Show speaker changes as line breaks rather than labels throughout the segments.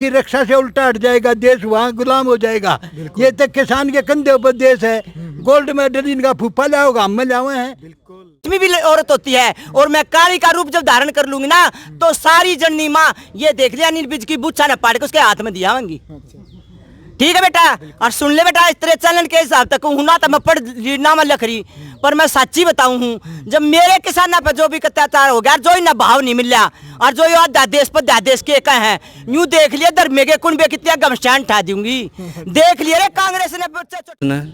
की रक्षा से उल्टा हट जाएगा, देश वहाँ गुलाम हो जाएगा। ये तो किसान के कंधे ऊपर देश है। गोल्ड मेडल इनका फूफा लाओगा, हम में लाए हैं।
इसमें भी औरत होती है और मैं काली का रूप जब धारण कर लूंगी ना तो सारी जननी माँ ये देख लिया नील बीज की बुच्छा न पाड़ के उसके हाथ में दिया होंगी। ठीक है बेटा, और सुन ले बेटा, इस तरह चलन के हिसाब तक हूँ ना तो मैं पढ़ ना मैं लख रही, पर मैं सच्ची बताऊं हूँ, जब मेरे किसानों पर जो भी अत्याचार हो गया, जो ही ना भाव नहीं मिल रहा और जो यो देश पर देश के कहे हैं, यूं देख लिया धर्मे के कुंबे कितने गमशान ठा दूंगी। देख लिया रे कांग्रेस ने।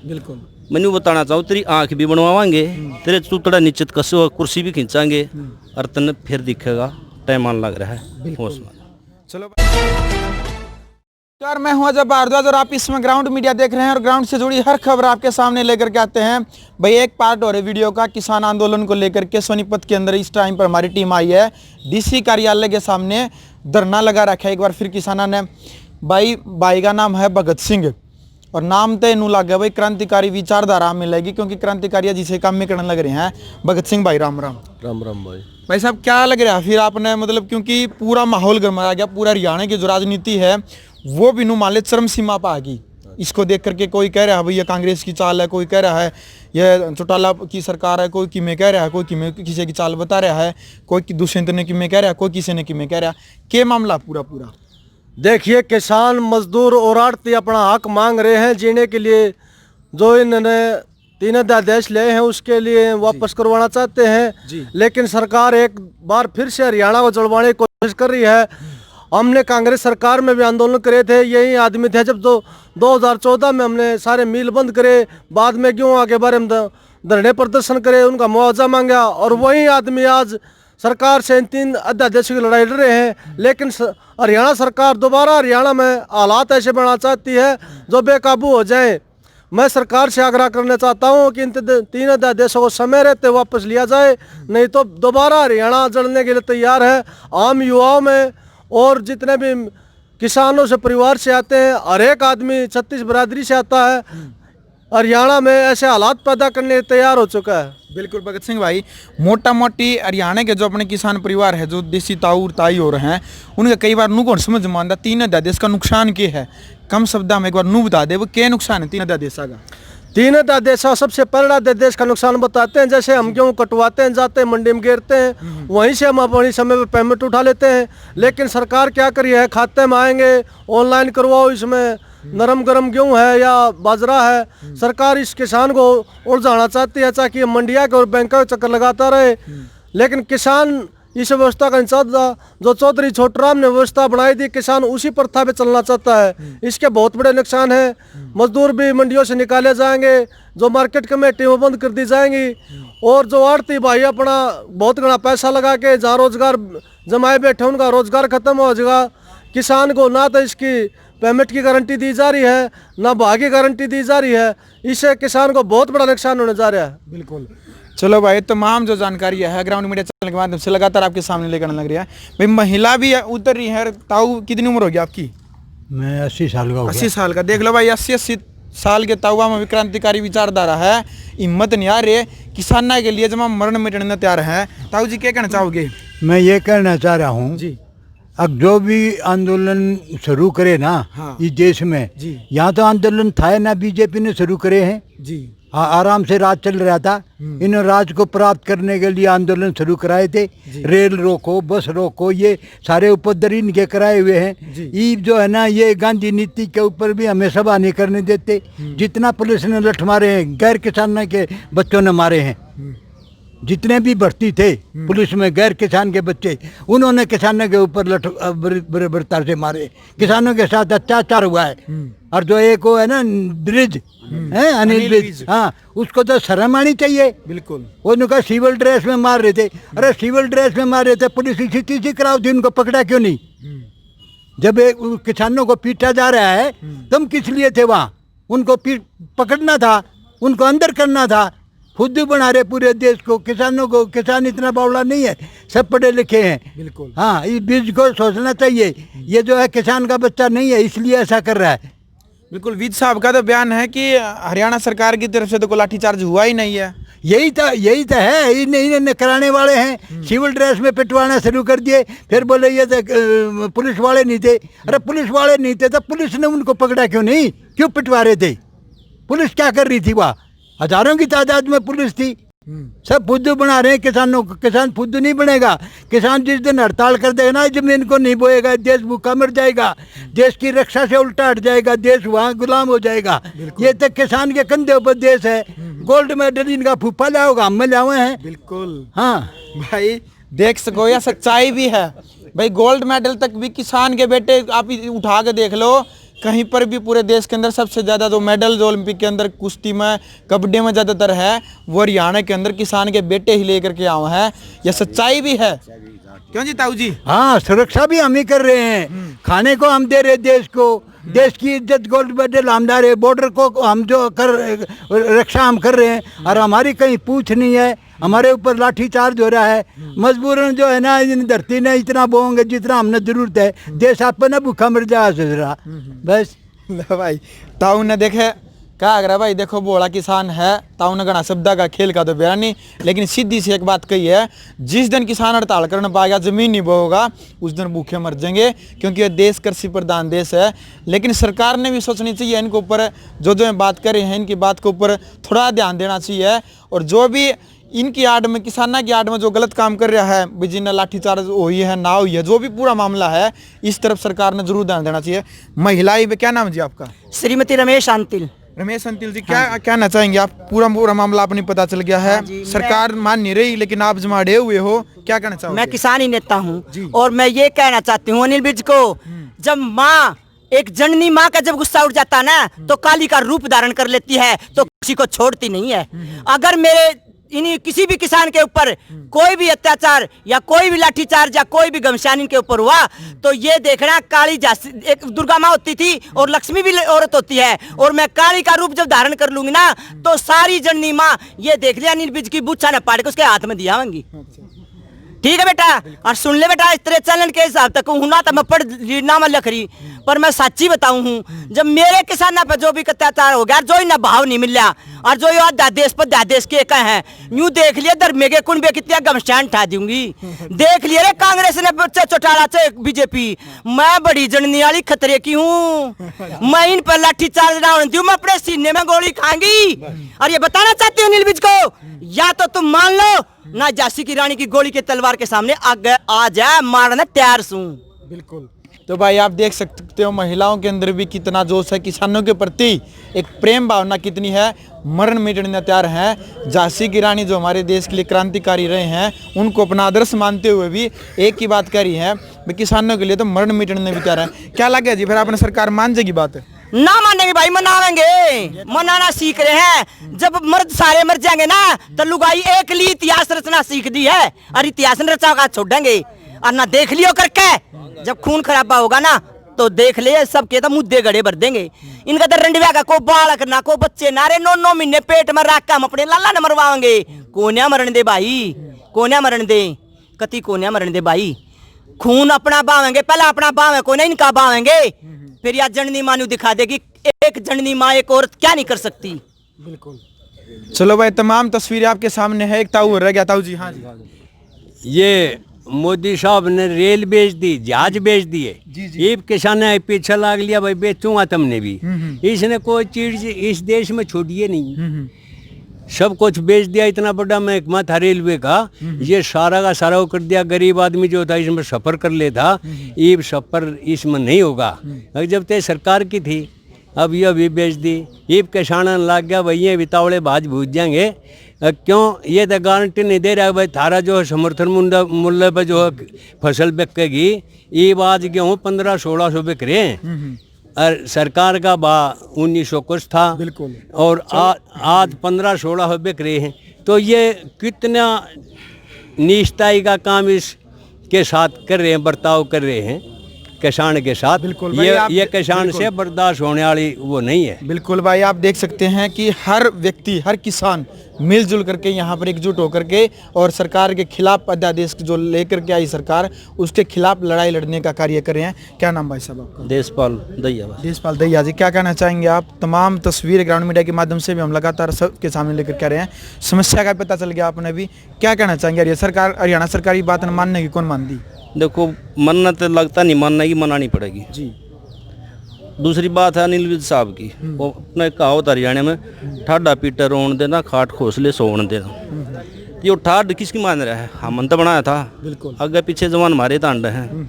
बिल्कुल मैंने बताना चाहूँ, तेरी आंख भी बनवावांगे, तेरे चूतड़ा निश्चित कसो कुर्सी भी खींचांगे और तने फिर दिखेगा टाइम आने लग रहा है।
चलो यार, मैं हूं अजय भारद्वाज और आप इसमें ग्राउंड मीडिया देख रहे हैं और ग्राउंड से जुड़ी हर खबर आपके सामने लेकर के आते हैं। भाई एक पार्ट हो रहा है वीडियो का किसान आंदोलन को लेकर के। सोनीपत के अंदर इस टाइम पर हमारी टीम आई है, डीसी कार्यालय के सामने धरना लगा रखा है एक बार फिर किसानों ने। भाई का नाम है भगत सिंह और नाम तो इनू लग गया भाई क्रांतिकारी विचारधारा मिलेगी, क्योंकि क्रांतिकारी जिसे काम में करने लग रहे हैं। भगत सिंह भाई राम राम।
राम राम भाई।
भाई साहब क्या लग रहा है फिर आपने, मतलब क्योंकि पूरा माहौल गरमाया गया, पूरा हरियाणा की जो राजनीति है वो भी नु मान ले चरम सीमा पर आ गई। इसको देख करके कोई कह रहा है भाई ये कांग्रेस की चाल है, कोई कह रहा है ये चौटाला की सरकार है, कोई किमें कह रहा है, कोई किमें किसी की चाल बता रहा है, कोई दुष्यंत ने किमें कह रहा है, कोई किसी ने किमें कह रहा है। क्या मामला पूरा
देखिए, किसान मजदूर और आड़ती अपना हक मांग रहे हैं जीने के लिए। जो इन्होंने 3 अध्यादेश ले हैं उसके लिए वापस करवाना चाहते हैं, लेकिन सरकार एक बार फिर से हरियाणा को जलवाने की कोशिश कर रही है। हमने कांग्रेस सरकार में भी आंदोलन करे थे, यही आदमी थे जब 2014 में हमने सारे मिल बंद करे, बाद में क्यों आगे बारे में धरने प्रदर्शन करे, उनका मुआवजा मांगा, और वही आदमी आज सरकार से इन 3 अध्यादेशों की लड़ाई लड़ रहे हैं। लेकिन हरियाणा सरकार दोबारा हरियाणा में हालात ऐसे बनाना चाहती है जो बेकाबू हो जाए। मैं सरकार से आग्रह करना चाहता हूं कि इन 3 अध्यादेशों को समय रहते वापस लिया जाए, नहीं तो दोबारा हरियाणा जलने के लिए तैयार है। आम युवाओं में और जितने भी किसानों से परिवार से आते हैं, हर एक आदमी 36 बरादरी से आता है, हरियाणा में ऐसे हालात पैदा करने तैयार हो चुका है।
बिल्कुल भगत सिंह भाई, मोटा मोटी हरियाणा के जो अपने किसान परिवार है, जो देसी ताऊ ताई हो रहे हैं, उनका कई बार नू कौन समझ मानता 3 अध्यादेश का नुकसान क्या है। कम शब्द में एक बार नू बता दे वो क्या नुकसान है 3 अध्यादेश का।
3 अध्यादेश सबसे पहला अध्यादेश का नुकसान बताते हैं। जैसे हम गेहूँ कटवाते हैं, जाते हैं मंडी में गिरते हैं, वहीं से हम अपनी समय पे पेमेंट उठा लेते हैं। लेकिन सरकार क्या करी है, खाते में आएंगे ऑनलाइन करवाओ, इसमें नरम गरम गेहूँ है या बाजरा है। सरकार इस किसान को उलझाना चाहती है ताकि मंडिया के और बैंकों के चक्कर लगाता रहे। लेकिन किसान इस व्यवस्था का इंचार्ज जो चौधरी छोटराम ने व्यवस्था बनाई थी, किसान उसी प्रथा पे चलना चाहता है। इसके बहुत बड़े नुकसान है। मजदूर भी मंडियों से निकाले जाएंगे, जो मार्केट कमेटी वो बंद कर दी जाएंगी, और जो आड़ती भाई अपना बहुत घना पैसा लगा के जहाँ रोजगार जमाए बैठे उनका रोजगार खत्म हो जाएगा। किसान को ना तो इसकी पेमेंट की गारंटी दी जा रही है, ना भाव की गारंटी दी जा रही है। इससे किसान को बहुत बड़ा नुकसान होने जा रहा है।
बिल्कुल। चलो भाई, तमाम जो जानकारी है ग्राउंड मीडिया चैनल के माध्यम से लगातार आपके सामने लेकर लग रही है। भाई महिला भी उतर रही है। ताऊ कितनी उम्र हो गई आपकी?
मैं 80 साल का हो गया।
80 साल का। देख लो भाई, 80 साल के ताऊआ में भी क्रांतिकारी विचारधारा है, हिम्मत नहीं आ रही, किसाना के लिए जमा मरण मिटने तैयार है। ताऊ जी क्या कहना चाहोगे?
मैं ये कहना चाह रहा हूँ
जी,
अब जो भी आंदोलन शुरू करे ना,
हाँ,
इस देश में, यहाँ तो आंदोलन था ना, बीजेपी ने शुरू करे हैं
जी।
हाँ, आराम से राज चल रहा था। इन राज को प्राप्त करने के लिए आंदोलन शुरू कराए थे। रेल रोको, बस रोको, ये सारे उपद्रव इनके कराए हुए हैं। ये जो है ना, ये गांधी नीति के ऊपर भी हमें सभा नहीं करने देते। जितना पुलिस ने लठ मारे हैं, गैर किसान के बच्चों ने मारे हैं। जितने भी भर्ती थे पुलिस में गैर किसान के बच्चे, उन्होंने किसानों के ऊपर लठ बर्ताव से मारे। किसानों के साथ अत्याचार हुआ है। और जो एक वो है ना द्विज है, अनिल विज, हाँ, उसको तो शर्म आनी चाहिए।
बिल्कुल।
उनका सिविल ड्रेस में मार रहे थे। अरे सिविल ड्रेस में मार रहे थे, पुलिस इसी चीज कराओ थी, उनको पकड़ा क्यों नहीं? जब किसानों को पीटा जा रहा है, तुम किस लिए थे वहाँ? उनको पकड़ना था, उनको अंदर करना था। खुद बना रहे पूरे देश को, किसानों को। किसान इतना बावला नहीं है, सब पढ़े लिखे हैं।
बिल्कुल।
हाँ, इस बीज को सोचना चाहिए। ये जो है किसान का बच्चा नहीं है, इसलिए ऐसा कर रहा है।
बिल्कुल। विज साहब का तो बयान है कि हरियाणा सरकार की तरफ से तो कोई लाठीचार्ज हुआ ही नहीं है।
यही तो है, इन्हें कराने वाले हैं। सिविल ड्रेस में पिटवाना शुरू कर दिए, फिर बोले ये तो पुलिस वाले नहीं थे। अरे पुलिस वाले नहीं थे तो पुलिस ने उनको पकड़ा क्यों नहीं, क्यों पिटवा रहे थे? पुलिस क्या कर रही थी? वहाँ हजारों की तादाद में पुलिस थी। सब फुद्दू बना रहे हैं किसानों को। किसान फुद्दू नहीं बनेगा। किसान जिस दिन हड़ताल कर देगा ना, जमीन को नहीं बोएगा, देश भूखा मर जाएगा, देश की रक्षा से उल्टा हट जाएगा, देश वहाँ गुलाम हो जाएगा। ये तो किसान के कंधे ऊपर देश है। गोल्ड मेडल इनका फूफा लाओगा, हम लाए हैं।
बिल्कुल।
हाँ
भाई देख सको, या सच्चाई भी है भाई। गोल्ड मेडल तक भी किसान के बेटे, आप उठा के देख लो, कहीं पर भी पूरे देश के अंदर सबसे ज़्यादा जो मेडल जो ओलंपिक के अंदर कुश्ती में, कबड्डी में ज़्यादातर है, वो हरियाणा के अंदर किसान के बेटे ही लेकर के आए हैं। यह सच्चाई भी है, क्यों जी ताऊ जी?
हाँ, सुरक्षा भी हम ही कर रहे हैं, खाने को हम दे रहे देश को, देश की इज्जत गोल्ड मेडल हम ला रहे, बॉर्डर को हम जो कर रक्षा हम कर रहे हैं, और हमारी कहीं पूछ नहीं है। हमारे ऊपर लाठी चार्ज हो रहा है, मजबूरन जो है ना, इन धरती ने इतना बोएंगे जितना हमने जरूरत है, देश आप ना भूखा मर जा बस।
भाई ताऊ ने देखे क्या अगर भाई देखो, बोला किसान है, ताऊ ने गणा शब्द का खेल का तो बेरा नहीं, लेकिन सीधी सी एक बात कही है, जिस दिन किसान हड़ताल करने पाएगा, जमीन नहीं बोएगा, उस दिन भूखे मर जाएंगे, क्योंकि यह देश कृषि प्रधान देश है। लेकिन सरकार ने भी सोचनी चाहिए इनके ऊपर, जो बात कर रहे हैं इनकी बात के ऊपर थोड़ा ध्यान देना चाहिए। और जो भी इनकी आड़ में, किसाना की आड़ में जो गलत काम कर रहा है, बिजली लाठीचार्ज हुई है ना हुई है, जो भी पूरा मामला है, इस तरफ सरकार ने जरूर ध्यान देना चाहिए। महिलाएं पे क्या नाम जी आपका?
श्रीमती रमेश अंतिल।
रमेश अंतिल जी, क्या कहना चाहेंगे आप? पूरा मामला आपने पता चल गया है, सरकार मान नहीं रही, लेकिन आप जमाड़े हुए हो, क्या कहना चाहोगे?
मैं किसानी नेता हूँ और मैं ये कहना चाहती हूँ अनिल विज को, जब माँ, एक जननी माँ का जब गुस्सा उठ जाता है ना, तो काली का रूप धारण कर लेती है, तो किसी को छोड़ती नहीं है। अगर मेरे इन्हीं किसी भी किसान के ऊपर कोई भी अत्याचार या कोई भी लाठीचार्ज या कोई भी घमसान इनके ऊपर हुआ, तो ये देखना, काली एक दुर्गा माँ होती थी और लक्ष्मी भी औरत होती है, और मैं काली का रूप जब धारण कर लूंगी ना, तो सारी जननी माँ ये देख लिया, अनिल विज की बूछा न पाड़ के उसके हाथ में दिया होंगी। ठीक है बेटा, और सुन ले बेटा, इस तरह चलन के हिसाब तक हूँ ना, तो मैं पढ़ ना मैं लख रही, पर मैं सच्ची बताऊं हूँ, जब मेरे किसाना पर जो भी अत्याचार हो गया, जो इन्हें भाव नहीं मिल रहा, और जो ये देश पर देश के एक हैं, यूं देख लिया धर्मे के कुंबे कितने गमशान ठा दूंगी। देख लिया रे, कांग्रेस ने बच्चे चौटाला से बीजेपी, मैं बड़ी जननी वाली खतरे की हूँ, मैं इन पर लाठी चार्ज ना होने दूं, मैं अपने सीने में गोली खाऊंगी। और ये बताना चाहती हूँ अनिल विज को, या तो तुम मान लो ना, झांसी की रानी की गोली के तलवार के सामने आ जाए, मारने तैयार हूं।
बिल्कुल। तो भाई आप देख सकते हो, महिलाओं के अंदर भी कितना जोश है, किसानों के प्रति एक प्रेम भावना कितनी है, मरण मिटने तैयार हैं। झांसी की रानी जो हमारे देश के लिए क्रांतिकारी रहे हैं, उनको अपना आदर्श मानते हुए भी एक ही बात करी है, किसानों के लिए तो मरण मिटने भी तैयार है। क्या लगे जी, फिर आपने सरकार मान जाएगी बात?
ना मानेंगे भाई, मनावेंगे, मनाना सीख रहे हैं। जब मर्द सारे मर जाएंगे ना, तो लुगाई एक ली इतिहास रचना सीख दी है, और इतिहास रचा का छोड़ेंगे। और ना देख लियो करके, जब खून खराबा होगा ना, तो देख ले सबके तो मुद्दे गड़े भर देंगे। इनका तो रंडव्या का को बालक ना, को बच्चे ना रे, 9 महीने पेट में रख के हम अपने लाला न मरवाएंगे। कोन्या मरण दे भाई, कोन्या मरण दे, कति कोन्या मरण दे भाई। खून अपना बावेंगे, पहला अपना बावे, कोन्या इनका बावेंगे, फिर या जननी मानू दिखा देगी, एक जननी माँ एक औरत क्या नहीं कर सकती।
बिल्कुल। चलो भाई, तमाम तस्वीरें आपके सामने है। एक ताऊ रह गया, ताऊ जी। हाँ जी।
ये मोदी साहब ने रेल बेच दी, जहाज बेच दिए, ये किसान पीछे लाग लिया, भाई बेचूंगा तुमने भी। इसने कोई चीज इस देश में छोड़ी नहीं, सब कुछ बेच दिया। इतना बड़ा महकमा था रेलवे का, ये सारा का सारा वो कर दिया। गरीब आदमी जो था इसमें सफर कर लेता, ये सफर इसमें नहीं होगा। जब तक सरकार की थी, अब ये भी बेच दी, ये किसान लग गया भाई, ये बितावड़े बाज भूज जाएंगे। क्यों? ये तो गारंटी नहीं दे रहा भाई, थारा जो है समर्थन मूल्य पर जो है फसल बिकेगी, ये आज गेहूँ 1500-1600 बिक रहे हैं, और सरकार का भाव 1900 कुछ था।
बिल्कुल।
और आज 1500-1600 बिक रहे हैं। तो ये कितना निष्ठाई का काम इसके साथ कर रहे हैं, बर्ताव कर रहे हैं किसान के साथ।
बिल्कुल।
ये किसान से बर्दाश्त होने वाली वो नहीं है।
बिल्कुल भाई, आप देख सकते हैं कि हर व्यक्ति, हर किसान मिलजुल करके यहाँ पर एकजुट होकर के और सरकार के खिलाफ अध्यादेश जो लेकर के आई सरकार उसके खिलाफ लड़ाई लड़ने का कार्य कर रहे हैं। क्या नाम भाई साहब आपका?
देशपाल दैया बस।
देशपाल दैया जी, क्या कहना चाहेंगे आप? तमाम तस्वीर ग्राउंड मीडिया के माध्यम से भी हम लगातार सबके सामने लेकर के आ रहे हैं, समस्या का पता चल गया आपने भी, क्या कहना चाहेंगे? हरियाणा सरकार की बात न मानने की कौन मान दी?
देखो मानना तो लगता नहीं, मानना की मनानी पड़ेगी
जी।
दूसरी बात है अनिल विज साहब की, वो अपने कहावत हरियाणा में ठाडा पीटर रोन देना खाट खोसले सोन देना। ये ठाड किसकी मान रहा है? हमन तो बनाया था,
बिल्कुल
आगे पीछे जवान मारे तांड हैं,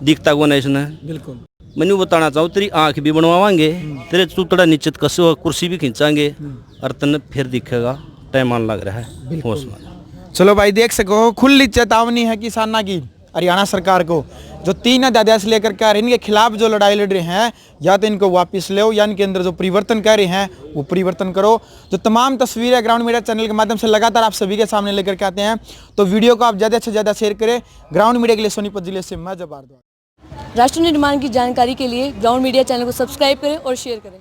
दिखता कौन है इसने?
बिल्कुल।
मैंने बताना चाहूँ तेरी आँख भी बनवावांगे, तेरे चूतड़ा निश्चित कसो कुर्सी भी खींचांगे और तन फिर दिखेगा टाइम आन लग रहा है होश में।
चलो भाई देख सको खुली चेतावनी है किसाना की हरियाणा सरकार को, जो 3 अध्यादेश लेकर के आ रहे हैं इनके खिलाफ जो लड़ाई लड़ रहे हैं या तो इनको वापस ले या इनके अंदर जो परिवर्तन कर रहे हैं वो परिवर्तन करो। जो तमाम तस्वीरें ग्राउंड मीडिया चैनल के माध्यम से लगातार आप सभी के सामने लेकर के आते हैं, तो वीडियो को आप ज़्यादा से ज़्यादा शेयर करें। ग्राउंड मीडिया के लिए सोनीपत जिले से मैं जब भारद्वाज।
राष्ट्र निर्माण की जानकारी के लिए ग्राउंड मीडिया चैनल को सब्सक्राइब करें और शेयर करें।